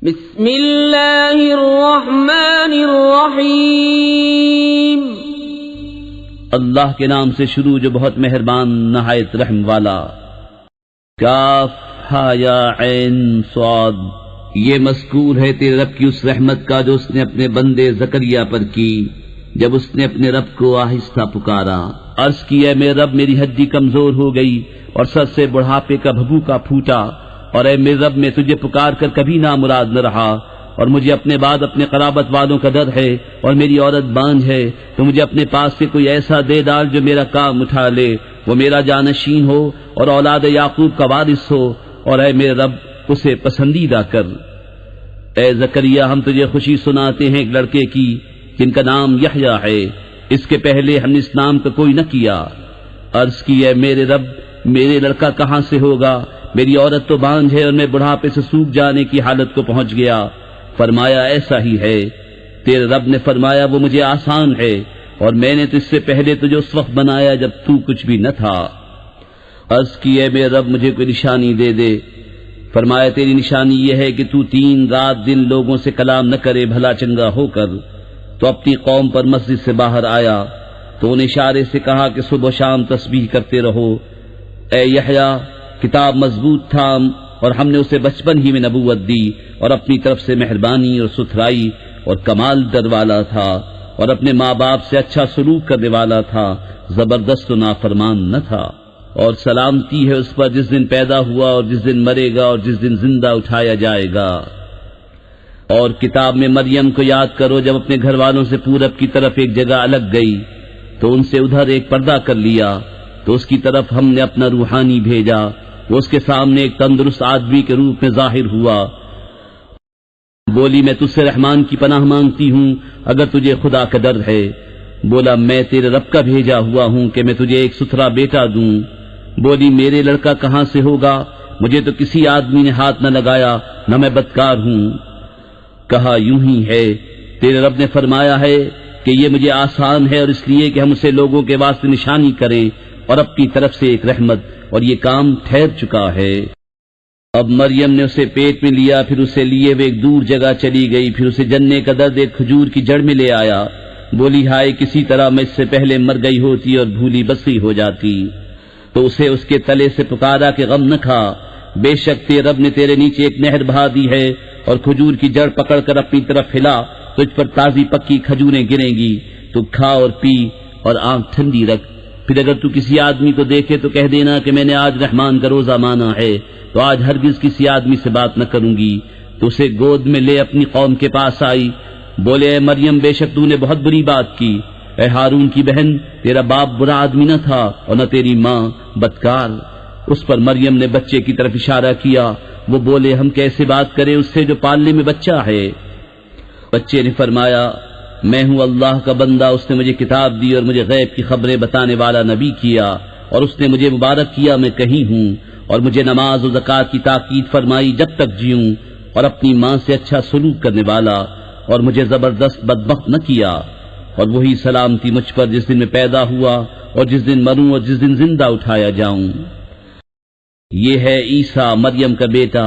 بسم اللہ الرحمن الرحیم اللہ کے نام سے شروع جو بہت مہربان نہایت رحم والا۔ کاف ہا یا عین صاد، یہ مذکور ہے تیرے رب کی اس رحمت کا جو اس نے اپنے بندے زکریا پر کی جب اس نے اپنے رب کو آہستہ پکارا۔ عرض کی اے میرے رب میری ہڈی کمزور ہو گئی اور سر سے بڑھاپے کا بھبوکا پھوٹا، اور اے میرے رب میں تجھے پکار کر کبھی نامراد نہ رہا، اور مجھے اپنے بعد اپنے قرابت والوں کا ڈر ہے، اور میری عورت بانجھ ہے، تو مجھے اپنے پاس سے کوئی ایسا دے ڈال جو میرا کام اٹھا لے، وہ میرا جانشین ہو اور اولاد یعقوب کا وارث ہو، اور اے میرے رب اسے پسندیدہ کر۔ اے زکریا ہم تجھے خوشی سناتے ہیں ایک لڑکے کی جن کا نام یحییٰ ہے، اس کے پہلے ہم نے اس نام کا کوئی نہ کیا۔ عرض کی اے میرے رب میرے لڑکا کہاں سے ہوگا، میری عورت تو بانجھ ہے اور میں بڑھاپے سے سوکھ جانے کی حالت کو پہنچ گیا۔ فرمایا ایسا ہی ہے۔ تیرے رب نے فرمایا وہ مجھے آسان ہے، اور میں نے تو اس سے پہلے تجھے اس وقت بنایا جب تو کچھ بھی نہ تھا۔ عرض کی اے میرے رب مجھے کوئی نشانی دے دے۔ فرمایا تیری نشانی یہ ہے کہ تو 3 رات دن لوگوں سے کلام نہ کرے بھلا چنگا ہو کر۔ تو اپنی قوم پر مسجد سے باہر آیا تو ان اشارے سے کہا کہ صبح و شام تسبیح کرتے رہو۔ اے یحییٰ کتاب مضبوط تھام، اور ہم نے اسے بچپن ہی میں نبوت دی، اور اپنی طرف سے مہربانی اور ستھرائی اور کمال در والا تھا، اور اپنے ماں باپ سے اچھا سلوک کرنے والا تھا، زبردست و نافرمان نہ تھا۔ اور سلامتی ہے اس پر جس دن پیدا ہوا اور جس دن مرے گا اور جس دن زندہ اٹھایا جائے گا۔ اور کتاب میں مریم کو یاد کرو جب اپنے گھر والوں سے پورب کی طرف ایک جگہ الگ گئی تو ان سے ادھر ایک پردہ کر لیا، تو اس کی طرف ہم نے اپنا روحانی بھیجا، وہ اس کے سامنے ایک تندرست آدمی کے روپ میں ظاہر ہوا۔ بولی میں تجھ سے رحمان کی پناہ مانگتی ہوں اگر تجھے خدا کا ڈر ہے۔ بولا میں تیرے رب کا بھیجا ہوا ہوں کہ میں تجھے ایک ستھرا بیٹا دوں۔ بولی میرے لڑکا کہاں سے ہوگا، مجھے تو کسی آدمی نے ہاتھ نہ لگایا، نہ میں بدکار ہوں۔ کہا یوں ہی ہے، تیرے رب نے فرمایا ہے کہ یہ مجھے آسان ہے، اور اس لیے کہ ہم اسے لوگوں کے واسطے نشانی کریں اور اپنی طرف سے ایک رحمت، اور یہ کام ٹھہر چکا ہے۔ اب مریم نے اسے پیٹ میں لیا، پھر اسے لیے وہ ایک دور جگہ چلی گئی، پھر اسے جننے کا درد ایک کھجور کی جڑ میں لے آیا۔ بولی ہائے کسی طرح میں اس سے پہلے مر گئی ہوتی اور بھولی بسری ہو جاتی۔ تو اسے اس کے تلے سے پکارا کہ غم نہ کھا، بے شک تیرے رب نے تیرے نیچے ایک نہر بہا دی ہے، اور کھجور کی جڑ پکڑ کر اپنی طرف ہلا، تجھ پر تازی پکی کھجوریں گریں گی، تو کھا اور پی اور آنکھ ٹھنڈی رکھ۔ پھر اگر تو کسی آدمی کو دیکھے تو کہہ دینا کہ میں نے آج رحمان کا روزہ مانا ہے، تو آج ہرگز کسی آدمی سے بات نہ کروں گی۔ تو اسے گود میں لے اپنی قوم کے پاس آئی۔ بولے اے مریم بے شک تو نے بہت بری بات کی، اے ہارون کی بہن تیرا باپ برا آدمی نہ تھا اور نہ تیری ماں بدکار۔ اس پر مریم نے بچے کی طرف اشارہ کیا۔ وہ بولے ہم کیسے بات کریں اس سے جو پالنے میں بچہ ہے۔ بچے نے فرمایا میں ہوں اللہ کا بندہ، اس نے مجھے کتاب دی اور مجھے غیب کی خبریں بتانے والا نبی کیا، اور اس نے مجھے مبارک کیا میں کہیں ہوں، اور مجھے نماز و زکوٰۃ کی تاکید فرمائی جب تک جیوں، اور اپنی ماں سے اچھا سلوک کرنے والا، اور مجھے زبردست بدبخت نہ کیا، اور وہی سلامتی مجھ پر جس دن میں پیدا ہوا اور جس دن مروں اور جس دن زندہ اٹھایا جاؤں۔ یہ ہے عیسیٰ مریم کا بیٹا،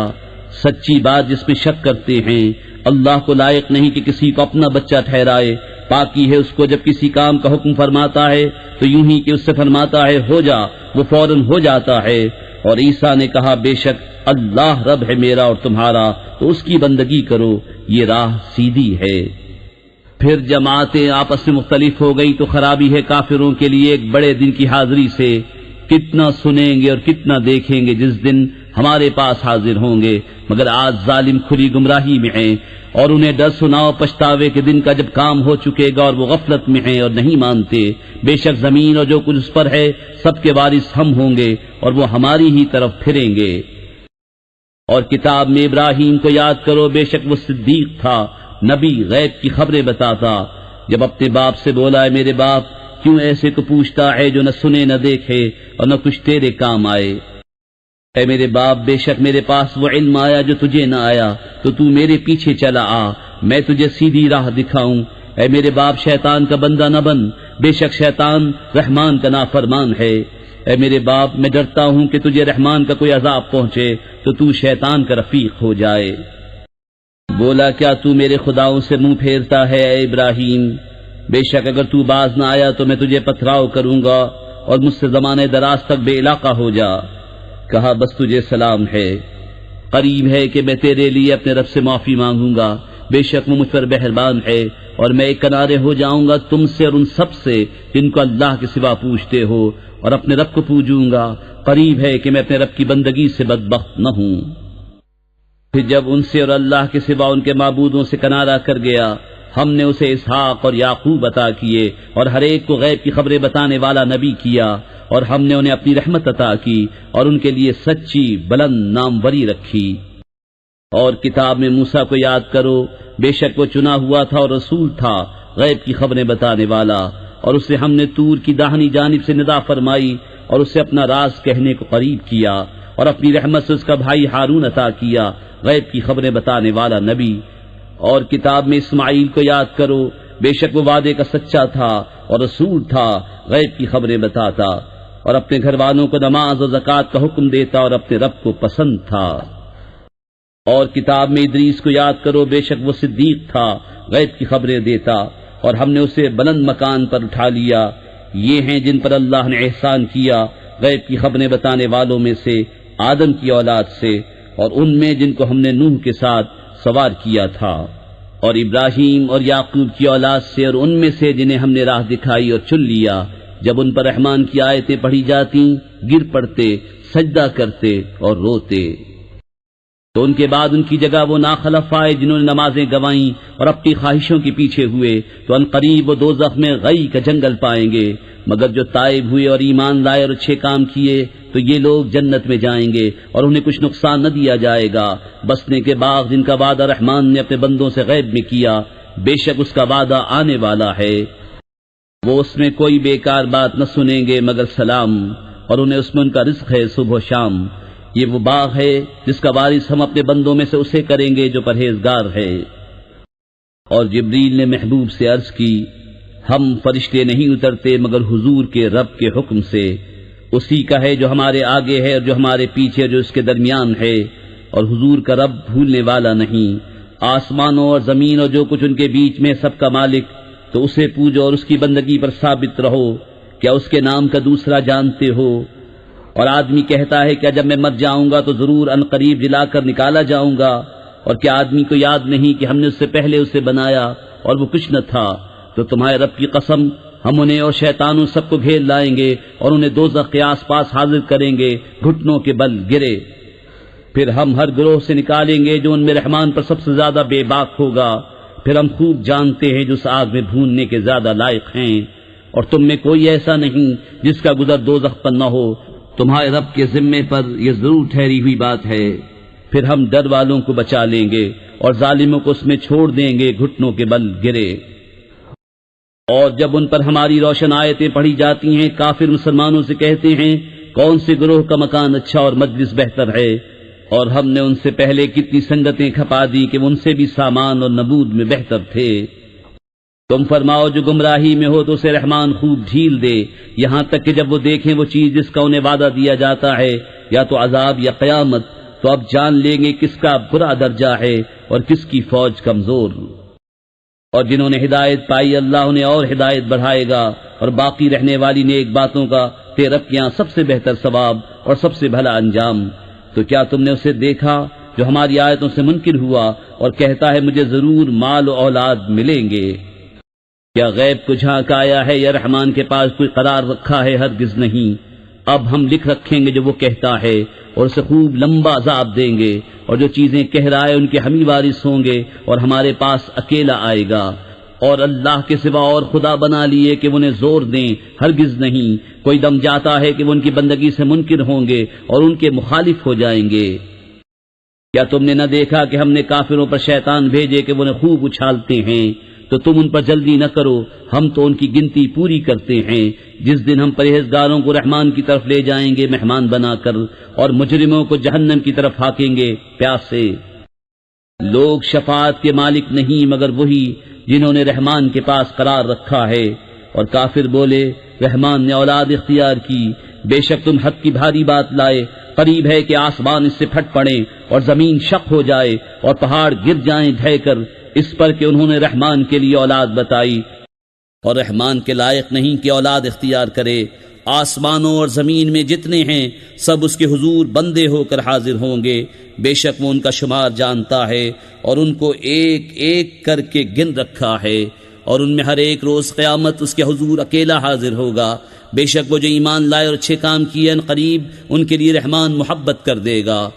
سچی بات جس میں شک کرتے ہیں۔ اللہ کو لائق نہیں کہ کسی کو اپنا بچہ ٹھہرائے، پاکی ہے اس کو جب کسی کام کا حکم فرماتا ہے تو یوں ہی کہ اس سے فرماتا ہے ہو جا، وہ فوراً ہو جاتا ہے۔ اور عیسیٰ نے کہا بے شک اللہ رب ہے میرا اور تمہارا، تو اس کی بندگی کرو، یہ راہ سیدھی ہے۔ پھر جماعتیں آپس میں مختلف ہو گئی تو خرابی ہے کافروں کے لیے ایک بڑے دن کی حاضری سے۔ کتنا سنیں گے اور کتنا دیکھیں گے جس دن ہمارے پاس حاضر ہوں گے، مگر آج ظالم کھلی گمراہی میں ہیں۔ اور انہیں ڈر سناؤ پچھتاوے کے دن کا جب کام ہو چکے گا اور وہ غفلت میں ہیں اور نہیں مانتے۔ بے شک زمین اور جو کچھ اس پر ہے سب کے وارث ہم ہوں گے، اور وہ ہماری ہی طرف پھریں گے۔ اور کتاب میں ابراہیم کو یاد کرو، بے شک وہ صدیق تھا، نبی، غیب کی خبریں بتاتا۔ جب اپنے باپ سے بولا ہے میرے باپ کیوں ایسے کو پوچھتا ہے جو نہ سنے نہ دیکھے اور نہ کچھ تیرے کام آئے۔ اے میرے باپ بے شک میرے پاس وہ علم آیا جو تجھے نہ آیا، تو تو میرے پیچھے چلا آ، میں تجھے سیدھی راہ دکھاؤں۔ اے میرے باپ شیطان کا بندہ نہ بن، بے شک شیطان رحمان کا نافرمان ہے۔ اے میرے باپ میں ڈرتا ہوں کہ تجھے رحمان کا کوئی عذاب پہنچے تو تو شیطان کا رفیق ہو جائے۔ بولا کیا تو میرے خداؤں سے منہ پھیرتا ہے اے ابراہیم؟ بے شک اگر تو باز نہ آیا تو میں تجھے پتھراؤ کروں گا اور مجھ سے زمانے دراز تک بے علاقہ ہو جا۔ کہا بس تجھے سلام ہے، قریب ہے کہ میں تیرے لیے اپنے رب سے معافی مانگوں گا، بے شک وہ مجھ پر مہربان ہے، اور میں ایک کنارے ہو جاؤں گا تم سے اور ان سب سے جن کو اللہ کے سوا پوجتے ہو، اور اپنے رب کو پوجوں گا، قریب ہے کہ میں اپنے رب کی بندگی سے بدبخت نہ ہوں۔ پھر جب ان سے اور اللہ کے سوا ان کے معبودوں سے کنارہ کر گیا، ہم نے اسے اسحاق اور یعقوب عطا کیے اور ہر ایک کو غیب کی خبریں بتانے والا نبی کیا، اور ہم نے انہیں اپنی رحمت عطا کی اور ان کے لیے سچی بلند ناموری رکھی۔ اور کتاب میں موسیٰ کو یاد کرو، بے شک وہ چنا ہوا تھا اور رسول تھا، غیب کی خبریں بتانے والا، اور اسے ہم نے طور کی داہنی جانب سے ندا فرمائی اور اسے اپنا راز کہنے کو قریب کیا، اور اپنی رحمت سے اس کا بھائی ہارون عطا کیا، غیب کی خبریں بتانے والا نبی۔ اور کتاب میں اسماعیل کو یاد کرو، بے شک وہ وعدے کا سچا تھا اور رسول تھا، غیب کی خبریں بتاتا، اور اپنے گھر والوں کو نماز اور زکوٰۃ کا حکم دیتا اور اپنے رب کو پسند تھا۔ اور کتاب میں ادریس کو یاد کرو، بے شک وہ صدیق تھا، غیب کی خبریں دیتا، اور ہم نے اسے بلند مکان پر اٹھا لیا۔ یہ ہیں جن پر اللہ نے احسان کیا غیب کی خبریں بتانے والوں میں سے آدم کی اولاد سے، اور ان میں جن کو ہم نے نوح کے ساتھ سوار کیا تھا، اور ابراہیم اور یعقوب کی اولاد سے، اور ان میں سے جنہیں ہم نے راہ دکھائی اور چن لیا، جب ان پر رحمان کی آیتیں پڑھی جاتی گر پڑتے، سجدہ کرتے اور روتے۔ تو ان کے بعد ان کی جگہ وہ ناخلف آئے جنہوں نے نمازیں گوائیں اور اپنی خواہشوں کے پیچھے ہوئے، تو ان قریب وہ دوزخ میں غی کا جنگل پائیں گے، مگر جو تائب ہوئے اور ایمان لائے اور اچھے کام کیے تو یہ لوگ جنت میں جائیں گے اور انہیں کچھ نقصان نہ دیا جائے گا۔ بسنے کے باغ جن کا وعدہ رحمان نے اپنے بندوں سے غیب میں کیا، بے شک اس کا وعدہ آنے والا ہے۔ وہ اس میں کوئی بیکار بات نہ سنیں گے مگر سلام، اور انہیں اس میں ان کا رزق ہے صبح و شام۔ یہ وہ باغ ہے جس کا وارث ہم اپنے بندوں میں سے اسے کریں گے جو پرہیزگار ہے۔ اور جبریل نے محبوب سے عرض کی، ہم فرشتے نہیں اترتے مگر حضور کے رب کے حکم سے، اسی کا ہے جو ہمارے آگے ہے اور جو ہمارے پیچھے جو اس کے درمیان ہے، اور حضور کا رب بھولنے والا نہیں۔ آسمانوں اور زمین اور جو کچھ ان کے بیچ میں سب کا مالک، تو اسے پوجو اور اس کی بندگی پر ثابت رہو۔ کیا اس کے نام کا دوسرا جانتے ہو؟ اور آدمی کہتا ہے کہ جب میں مر جاؤں گا تو ضرور ان قریب جلا کر نکالا جاؤں گا، اور کیا آدمی کو یاد نہیں کہ ہم نے اس سے پہلے اسے بنایا اور وہ کچھ نہ تھا؟ تو تمہارے رب کی قسم، ہم انہیں اور شیطانوں سب کو گھیر لائیں گے اور انہیں دوزخ کے آس پاس حاضر کریں گے، گھٹنوں کے بل گرے۔ پھر ہم ہر گروہ سے نکالیں گے جو ان میں رحمان پر سب سے زیادہ بے باک ہوگا، پھر ہم خوب جانتے ہیں جو اس آگ میں بھوننے کے زیادہ لائق ہیں، اور تم میں کوئی ایسا نہیں جس کا گزر دوزخ پر نہ ہو، تمہارے رب کے ذمے پر یہ ضرور ٹھہری ہوئی بات ہے۔ پھر ہم ڈر والوں کو بچا لیں گے اور ظالموں کو اس میں چھوڑ دیں گے، گھٹنوں کے بل گرے۔ اور جب ان پر ہماری روشن آیتیں پڑھی جاتی ہیں، کافر مسلمانوں سے کہتے ہیں کون سے گروہ کا مکان اچھا اور مجلس بہتر ہے، اور ہم نے ان سے پہلے کتنی سنگتیں کھپا دی کہ وہ ان سے بھی سامان اور نبود میں بہتر تھے۔ تم فرماؤ جو گمراہی میں ہو تو اسے رحمان خوب ڈھیل دے، یہاں تک کہ جب وہ دیکھیں وہ چیز جس کا انہیں وعدہ دیا جاتا ہے، یا تو عذاب یا قیامت، تو اب جان لیں گے کس کا برا درجہ ہے اور کس کی فوج کمزور۔ اور جنہوں نے ہدایت پائی اللہ انہیں اور ہدایت بڑھائے گا، اور باقی رہنے والی نیک باتوں کا تیرے رب کے یہاں سب سے بہتر ثواب اور سب سے بھلا انجام۔ تو کیا تم نے اسے دیکھا جو ہماری آیتوں سے منکر ہوا اور کہتا ہے مجھے ضرور مال و اولاد ملیں گے؟ کیا غیب کو جھانک آیا ہے یا رحمان کے پاس کوئی قرار رکھا ہے؟ ہرگز نہیں۔ اب ہم لکھ رکھیں گے جو وہ کہتا ہے، اور اسے خوب لمبا عذاب دیں گے، اور جو چیزیں کہہ رہا ہے ان کے ہم ہی وارث ہوں گے، اور ہمارے پاس اکیلا آئے گا۔ اور اللہ کے سوا اور خدا بنا لیے کہ وہ انہیں زور دیں، ہرگز نہیں۔ کوئی دم جاتا ہے کہ وہ ان کی بندگی سے منکر ہوں گے اور ان کے مخالف ہو جائیں گے۔ کیا تم نے نہ دیکھا کہ ہم نے کافروں پر شیطان بھیجے کہ وہ انہیں خوب اچھالتے ہیں؟ تو تم ان پر جلدی نہ کرو، ہم تو ان کی گنتی پوری کرتے ہیں۔ جس دن ہم پرہیزگاروں کو رحمان کی طرف لے جائیں گے مہمان بنا کر، اور مجرموں کو جہنم کی طرف ہاکیں گے پیاس سے۔ لوگ شفاعت کے مالک نہیں مگر وہی جنہوں نے رحمان کے پاس قرار رکھا ہے۔ اور کافر بولے رحمان نے اولاد اختیار کی، بے شک تم حد کی بھاری بات لائے، قریب ہے کہ آسمان اس سے پھٹ پڑے اور زمین شق ہو جائے اور پہاڑ گر جائیں ڈھہ کر، اس پر کہ انہوں نے رحمان کے لیے اولاد بتائی، اور رحمان کے لائق نہیں کہ اولاد اختیار کرے۔ آسمانوں اور زمین میں جتنے ہیں سب اس کے حضور بندے ہو کر حاضر ہوں گے، بے شک وہ ان کا شمار جانتا ہے اور ان کو ایک ایک کر کے گن رکھا ہے، اور ان میں ہر ایک روز قیامت اس کے حضور اکیلا حاضر ہوگا۔ بے شک وہ جو ایمان لائے اور اچھے کام کیے ان قریب ان کے لیے رحمان محبت کر دے گا۔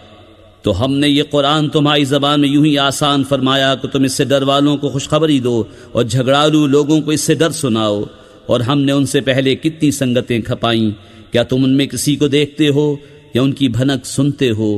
تو ہم نے یہ قرآن تمہاری زبان میں یوں ہی آسان فرمایا کہ تم اس سے ڈر والوں کو خوشخبری دو اور جھگڑالو لوگوں کو اس سے ڈر سناؤ۔ اور ہم نے ان سے پہلے کتنی سنگتیں کھپائیں، کیا تم ان میں کسی کو دیکھتے ہو یا ان کی بھنک سنتے ہو؟